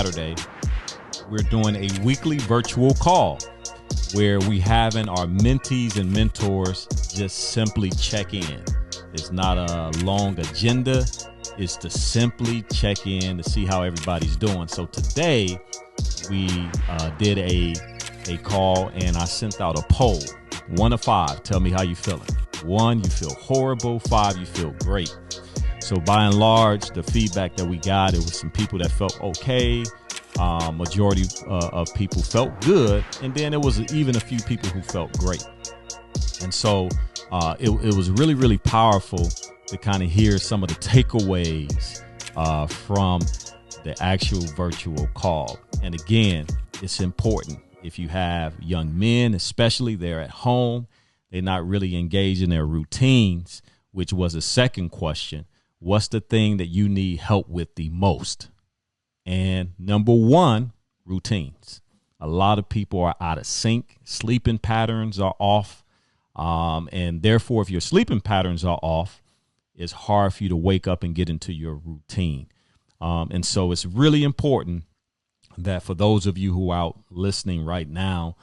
Saturday, we're doing a weekly virtual call where we having our mentees and mentors just simply check in. It's not a long agenda. It's to simply check in to see how everybody's doing. So today we did a call and I sent out a poll. 1 to 5, tell me how you feeling. 1, you feel horrible. 5, you feel great. So by and large, the feedback that we got, it was some people that felt okay. Majority of people felt good. And then there was even a few people who felt great. And so it was really, really powerful to kind of hear some of the takeaways from the actual virtual call. And again, it's important. If you have young men, especially they're at home, they're not really engaged in their routines, which was a second question. What's the thing that you need help with the most? And number 1, routines. A lot of people are out of sync. Sleeping patterns are off. And therefore, if your sleeping patterns are off, it's hard for you to wake up and get into your routine. And so it's really important that for those of you who are out listening right now,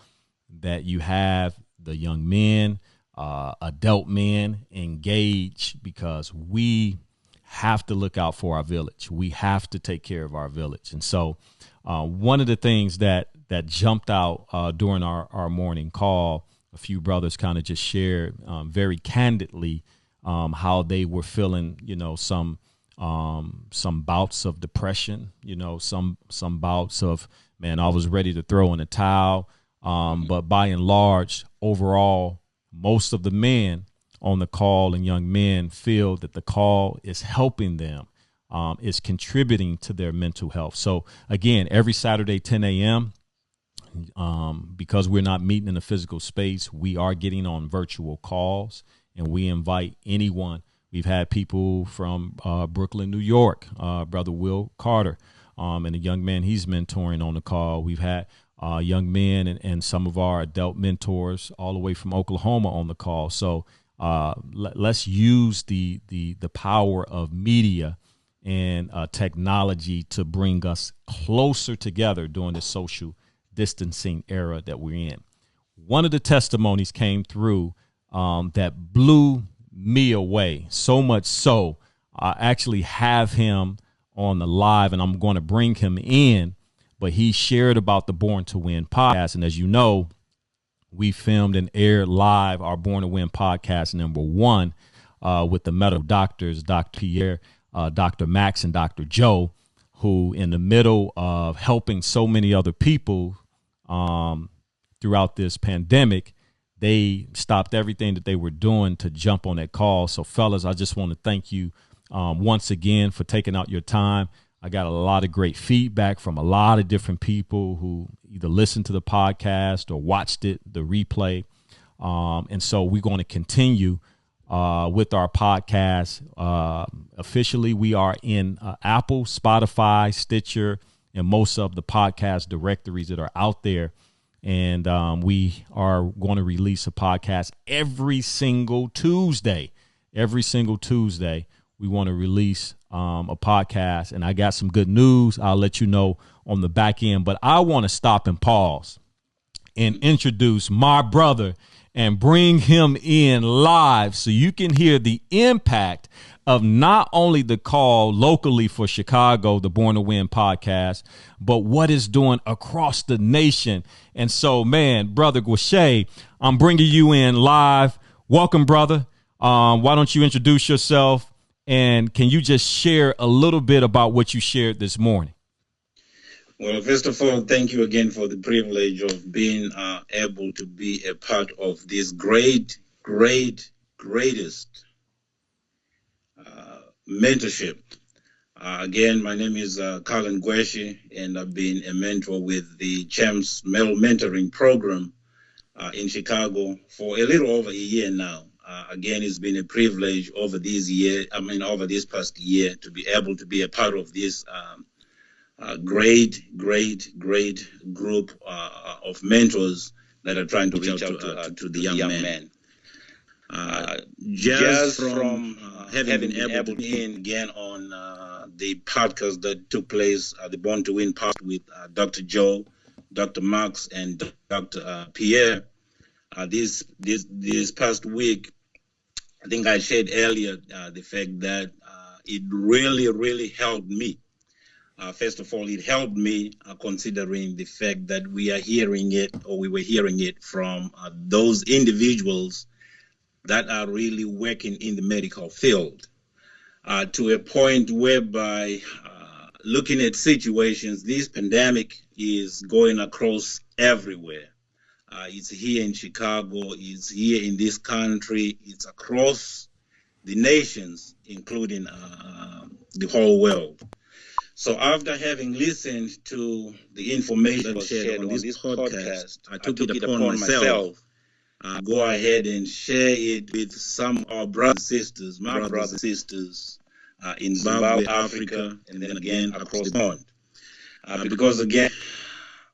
that you have the young men, adult men engage, because we have to look out for our village. We have to take care of our village. And so one of the things that jumped out during our morning call, a few brothers kind of just shared very candidly how they were feeling, some bouts of depression, some bouts of, man, I was ready to throw in the towel. But by and large, overall, most of the men on the call and young men feel that the call is helping them, is contributing to their mental health. So again, every Saturday, 10 a.m., because we're not meeting in a physical space, we are getting on virtual calls, and we invite anyone. We've had people from Brooklyn, New York, Brother Will Carter, and a young man he's mentoring on the call. We've had young men and some of our adult mentors all the way from Oklahoma on the call. So let's use the power of media and technology to bring us closer together during the social distancing era that we're in. One of the testimonies came through that blew me away, so much so I actually have him on the live, and I'm going to bring him in, but he shared about the Born to Win podcast. And as you know, we filmed and aired live our Born to Win podcast number 1 with the medical doctors, Dr. Pierre, Dr. Max, and Dr. Joe, who in the middle of helping so many other people throughout this pandemic, they stopped everything that they were doing to jump on that call. So, fellas, I just want to thank you once again for taking out your time. I got a lot of great feedback from a lot of different people who either listened to the podcast or watched it, the replay. And so we're going to continue with our podcast. Officially, we are in Apple, Spotify, Stitcher, and most of the podcast directories that are out there. And we are going to release a podcast every single Tuesday. Every single Tuesday, we want to release a podcast. And I got some good news. I'll let you know on the back end. But I want to stop and pause and introduce my brother and bring him in live so you can hear the impact of not only the call locally for Chicago, the Born to Win podcast, but what it's doing across the nation. And so, man, Brother GWESHE, I'm bringing you in live. Welcome, brother. Why don't you introduce yourself, and can you just share a little bit about what you shared this morning? Well, first of all, thank you again for the privilege of being able to be a part of this greatest mentorship. Again, my name is COLLEN GWESHE, and I've been a mentor with the CHAMPS Male Mentoring Program in Chicago for a little over a year now. Again, it's been a privilege over this past year to be able to be a part of this great group of mentors that are trying to reach out to the young men. Just from having been able to be again on the podcast that took place, the Born to Win podcast with Dr. Joe, Dr. Max, and Dr. Pierre. This past week, I think I shared earlier the fact that it really helped me. First of all, it helped me considering the fact that we were hearing it from those individuals that are really working in the medical field to a point whereby looking at situations, this pandemic is going across everywhere. It's here in Chicago, it's here in this country, it's across the nations, including the whole world. So after having listened to the information shared on this podcast, I took it upon myself go ahead and share it with some of our brothers and sisters in Zimbabwe, Africa, and then again across the pond. Because again,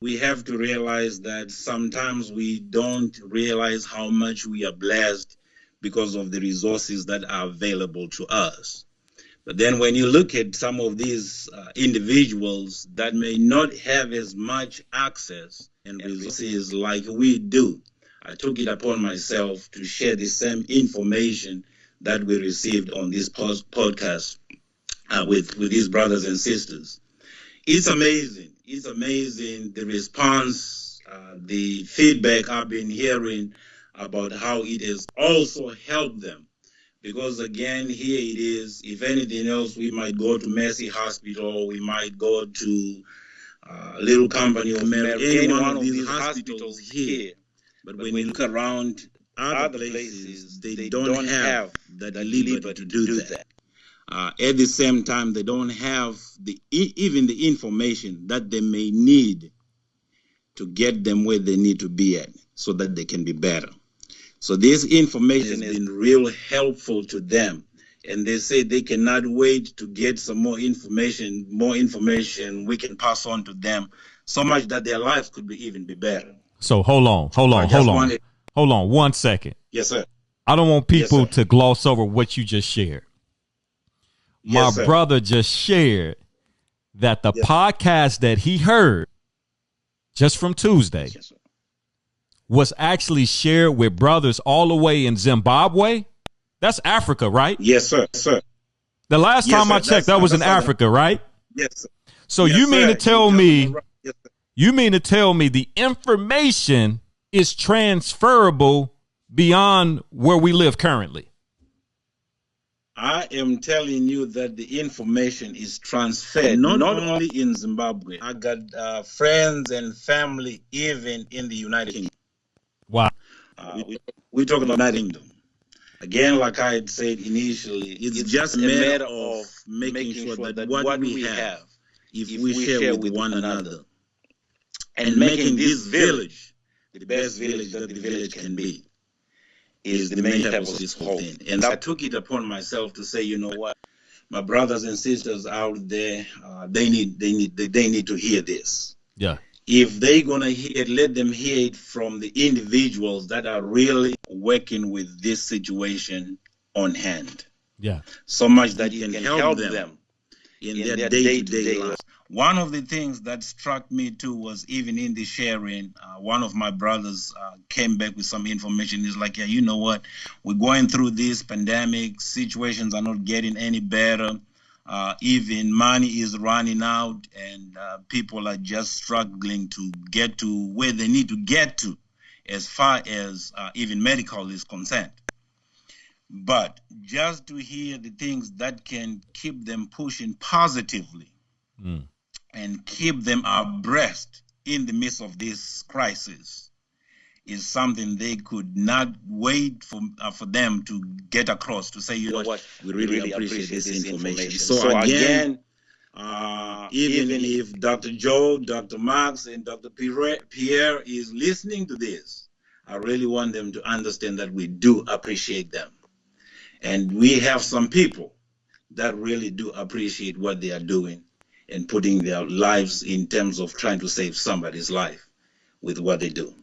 we have to realize that sometimes we don't realize how much we are blessed because of the resources that are available to us. But then when you look at some of these individuals that may not have as much access and resources like we do, I took it upon myself to share the same information that we received on this podcast with these brothers and sisters. It's amazing. It's amazing the response, the feedback I've been hearing about how it has also helped them. Because again, here it is. If anything else, we might go to Mercy Hospital, we might go to Little Company of Mary, any one of these hospitals here. But when you look around other places, they don't have the liberty to do that. At the same time, they don't have even the information that they may need to get them where they need to be at so that they can be better. So this information has been real helpful to them. And they say they cannot wait to get some more information we can pass on to them, so much that their lives could even be better. So hold on 1 second. Yes, sir. I don't want people to gloss over what you just shared. My brother just shared that the podcast that he heard just from Tuesday was actually shared with brothers all the way in Zimbabwe. That's Africa, right? Yes, sir. The last time I checked, that was in Africa, right? Yes, sir. So you mean to tell me, the information is transferable beyond where we live currently? I am telling you that the information is transferred not only in Zimbabwe. I got friends and family even in the United Kingdom. Wow. We're talking about United Kingdom. Again, like I had said initially, it's just a matter of making sure that what we have, if we share with one another, and making this village the best village that the village can be, is the main purpose of this whole thing. And I took it upon myself to say, you know what, my brothers and sisters out there, they need to hear this. Yeah. If they're gonna hear it, let them hear it from the individuals that are really working with this situation on hand. Yeah. So much that it can help them in their day-to-day lives. One of the things that struck me too was even in the sharing, one of my brothers came back with some information. He's like, yeah, you know what? We're going through this pandemic. Situations are not getting any better. Even money is running out, and people are just struggling to get to where they need to get to as far as even medical is concerned. But just to hear the things that can keep them pushing positively and keep them abreast in the midst of this crisis is something they could not wait for them to get across, to say, you know what, we really appreciate this information. So again, even if Dr. Joe, Dr. Max, and Dr. Pierre is listening to this, I really want them to understand that we do appreciate them. And we have some people that really do appreciate what they are doing and putting their lives in terms of trying to save somebody's life with what they do.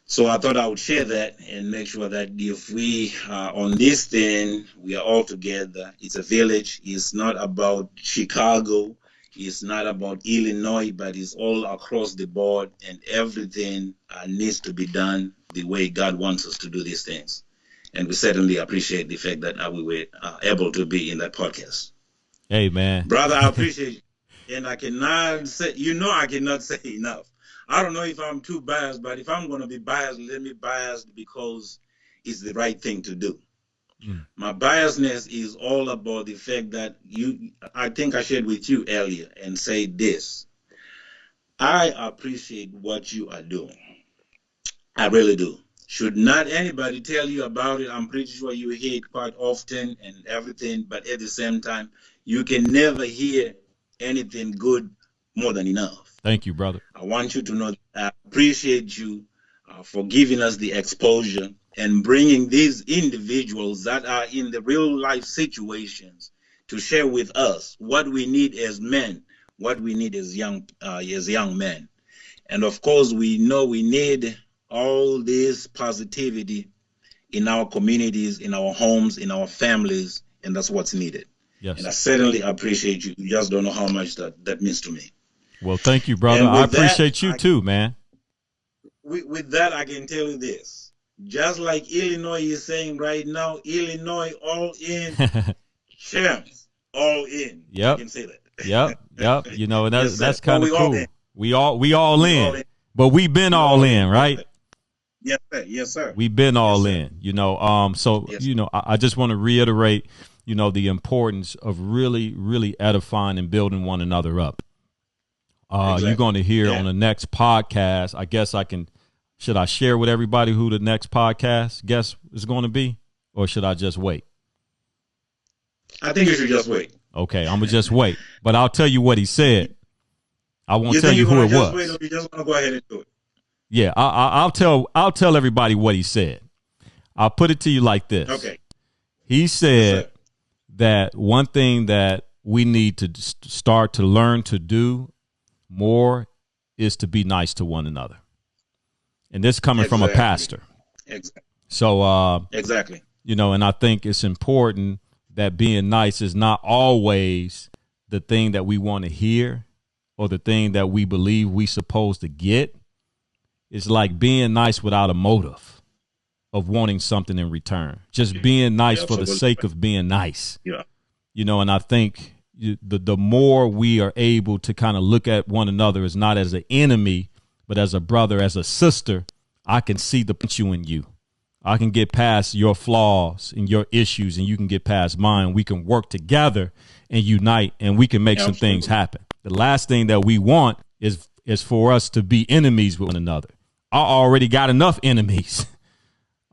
So I thought I would share that and make sure that if we are on this thing, we are all together. It's a village. It's not about Chicago. It's not about Illinois, but it's all across the board, and everything needs to be done the way God wants us to do these things. And we certainly appreciate the fact that we were able to be in that podcast. Hey, man. Brother, I appreciate you. And I cannot say, I cannot say enough. I don't know if I'm too biased, but if I'm going to be biased, let me biased because it's the right thing to do. My biasness is all about the fact that I think I shared with you earlier and say this. I appreciate what you are doing. I really do. Should not anybody tell you about it, I'm pretty sure you hear it quite often and everything, but at the same time, you can never hear anything good more than enough. Thank you, brother. I want you to know that I appreciate you for giving us the exposure and bringing these individuals that are in the real life situations to share with us what we need as men, what we need as young men. And of course, we know we need all this positivity in our communities, in our homes, in our families, and that's what's needed. Yes. And I certainly appreciate you. You just don't know how much that means to me. Well, thank you, brother. I appreciate you too, man. With that, I can tell you this. Just like Illinois is saying right now, Illinois all in, champs all in. Yep. I can say that. Yep. You know, that's kind of cool. We all in. But we've been all in, right? Yes, sir. Yes, sir. We've been all in, you know. So, yes, you know, I just want to reiterate, you know, the importance of really, really edifying and building one another up. Exactly. You're going to hear on the next podcast. I guess should I share with everybody who the next podcast guest is going to be, or should I just wait? I think you should just wait. Okay, I'm going to just wait. But I'll tell you what he said. I won't tell you who it was. Wait, or you just want to go ahead and do it? Yeah, I'll tell everybody what he said. I'll put it to you like this. Okay. He said that one thing that we need to start to learn to do more is to be nice to one another. And this coming from a pastor. Exactly. So, exactly. You know, and I think it's important that being nice is not always the thing that we want to hear or the thing that we believe we supposed to get. It's like being nice without a motive of wanting something in return. Just being nice for the sake of being nice. Yeah. You know, and I think the more we are able to kind of look at one another as not as an enemy, but as a brother, as a sister, I can see the potential in you. I can get past your flaws and your issues, and you can get past mine. We can work together and unite, and we can make some things happen. The last thing that we want is for us to be enemies with one another. I already got enough enemies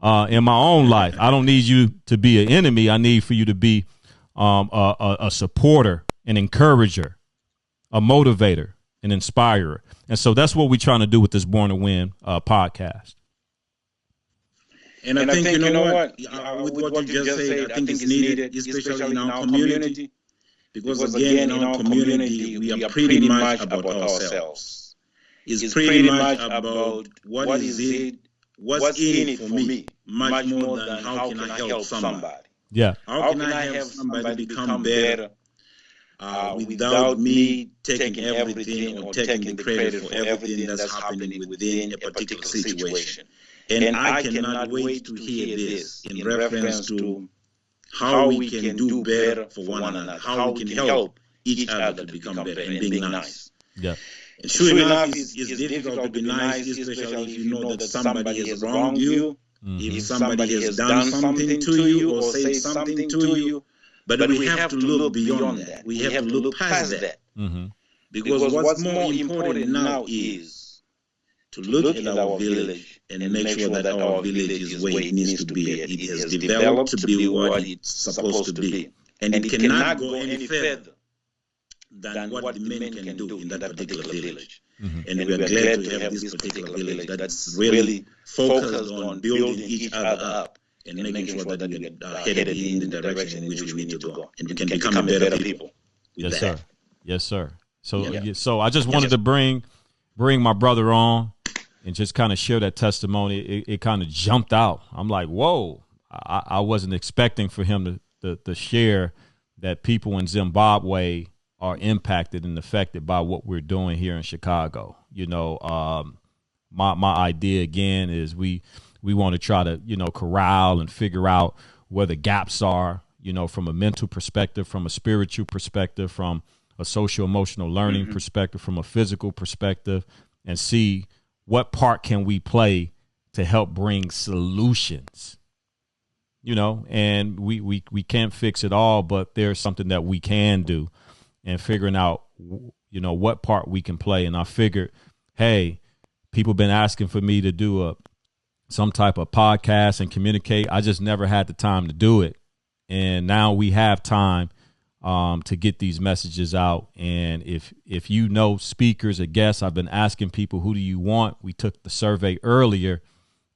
in my own life. I don't need you to be an enemy. I need for you to be a supporter, an encourager, a motivator, an inspirer. And so that's what we're trying to do with this Born to Win podcast. And I think, you know what? With what you just said, I think it's needed, especially in our community. Because again, in our community, we are pretty much about ourselves. It's pretty much about what is it, what's in it for me, much more than how can I help somebody. Yeah. How can I help somebody become better without me taking everything or taking the credit for everything that's happening within a particular situation? And I cannot wait to hear this in reference to how we can do better for one another, how we can help each other to become better and being nice. Yeah. And sure enough, it's difficult to be nice, especially if you know that somebody has wronged you, if somebody has done something to you or said something to you. But we have to look beyond that. We have to look past that. Mm-hmm. Because what's more important now is to look at our village and make sure that our village is where it needs to be. It has developed to be what it's supposed to be. And it cannot go any further than what the men can do in that particular village. Mm-hmm. And we are glad to have this particular village that's really focused on building each other up and making sure that we are headed in the direction in which we need to go. And we can become better people. Yes, sir. Yes, sir. So I just wanted to bring my brother on and just kind of share that testimony, it kind of jumped out. I'm like, whoa, I wasn't expecting for him to share that people in Zimbabwe are impacted and affected by what we're doing here in Chicago. You know, my idea again is we want to try to, you know, corral and figure out where the gaps are, you know, from a mental perspective, from a spiritual perspective, from a social emotional learning perspective, from a physical perspective, and see what part can we play to help bring solutions, you know. And we can't fix it all, but there's something that we can do, and figuring out, you know, what part we can play. And I figured, hey, people been asking for me to do some type of podcast and communicate. I just never had the time to do it. And now we have time to get these messages out. And if you know speakers or guests, I've been asking people, who do you want? We took the survey earlier,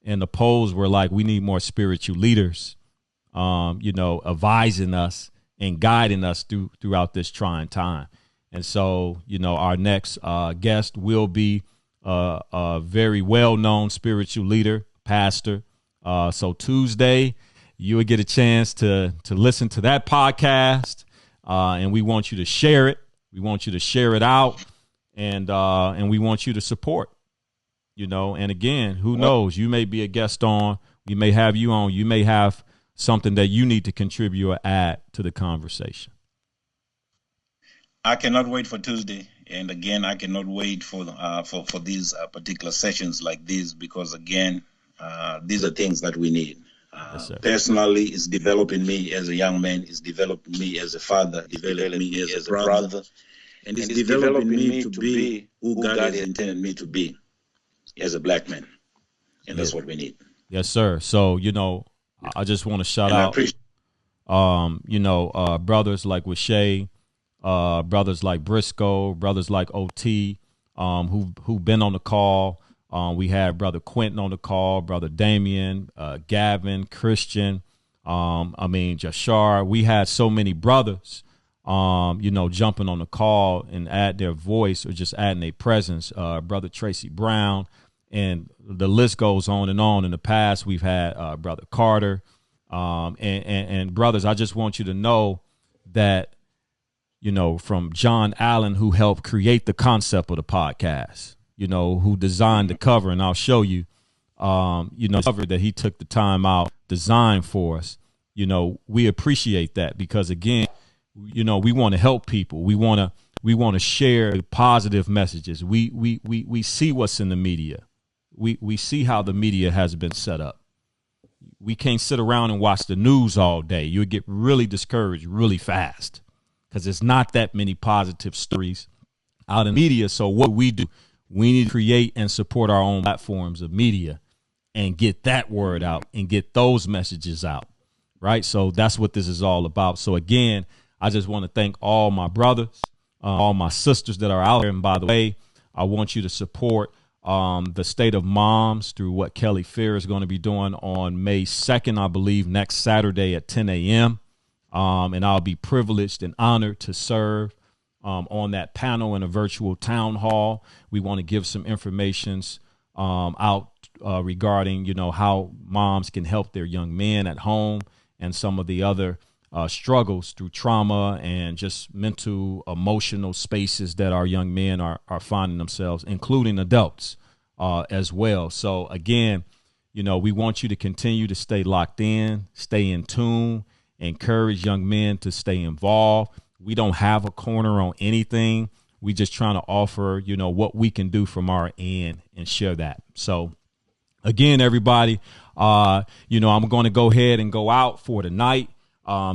and the polls were like, we need more spiritual leaders, you know, advising us and guiding us throughout this trying time. And so, you know, our next guest will be a very well-known spiritual leader, pastor. So Tuesday, you will get a chance to listen to that podcast. And we want you to share it. We want you to share it out, and we want you to support, you know. And again, who knows? You may be a guest on. We may have you on. You may have something that you need to contribute or add to the conversation. I cannot wait for Tuesday, and again, I cannot wait for these particular sessions like these, because again, these are things that we need. Yes, personally, it's developing me as a young man, it's developing me as a father, developing me as a brother, and it's developing me to be who God has intended me to be as a black man. And that's what we need. Yes, sir. So, you know, I just want to shout out, you know, brothers like GWESHE, brothers like Briscoe, brothers like OT, who've been on the call. We had Brother Quentin on the call, Brother Damien, Gavin, Christian, Jashar. We had so many brothers, you know, jumping on the call and add their voice or just adding their presence. Brother Tracy Brown, and the list goes on and on. In the past, we've had Brother Carter, and brothers, I just want you to know that, you know, from John Allen, who helped create the concept of the podcast, you know, who designed the cover, and I'll show you, you know, the cover that he took the time out, designed for us. You know, we appreciate that, because again, you know, we want to help people. We want to share positive messages. We see what's in the media. We see how the media has been set up. We can't sit around and watch the news all day. You'll get really discouraged really fast, because there's not that many positive stories out in media. So what we do, we need to create and support our own platforms of media and get that word out and get those messages out. Right. So that's what this is all about. So, again, I just want to thank all my brothers, all my sisters that are out there. And by the way, I want you to support the State of Moms through what Kelly Fair is going to be doing on May 2nd, I believe, next Saturday at 10 a.m. And I'll be privileged and honored to serve on that panel in a virtual town hall. We want to give some informations out regarding, you know, how moms can help their young men at home and some of the other struggles through trauma and just mental, emotional spaces that our young men are finding themselves, including adults as well. So, again, you know, we want you to continue to stay locked in, stay in tune, encourage young men to stay involved. We don't have a corner on anything. We just trying to offer, you know, what we can do from our end and share that. So, again, everybody, you know, I'm going to go ahead and go out for tonight.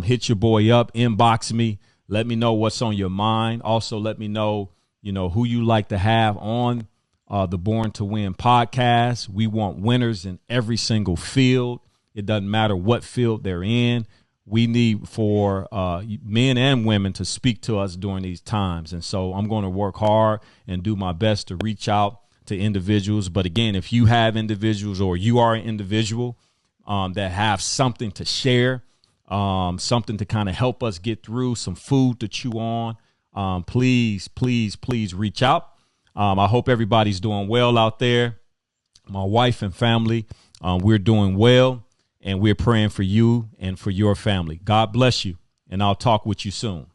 Hit your boy up, inbox me. Let me know what's on your mind. Also, let me know, you know, who you like to have on the Born to Win podcast. We want winners in every single field. It doesn't matter what field they're in. We need for men and women to speak to us during these times. And so I'm going to work hard and do my best to reach out to individuals. But again, if you have individuals or you are an individual that have something to share, something to kind of help us get through, some food to chew on, please reach out. I hope everybody's doing well out there. my wife and family. We're doing well, and we're praying for you and for your family. God bless you, and I'll talk with you soon.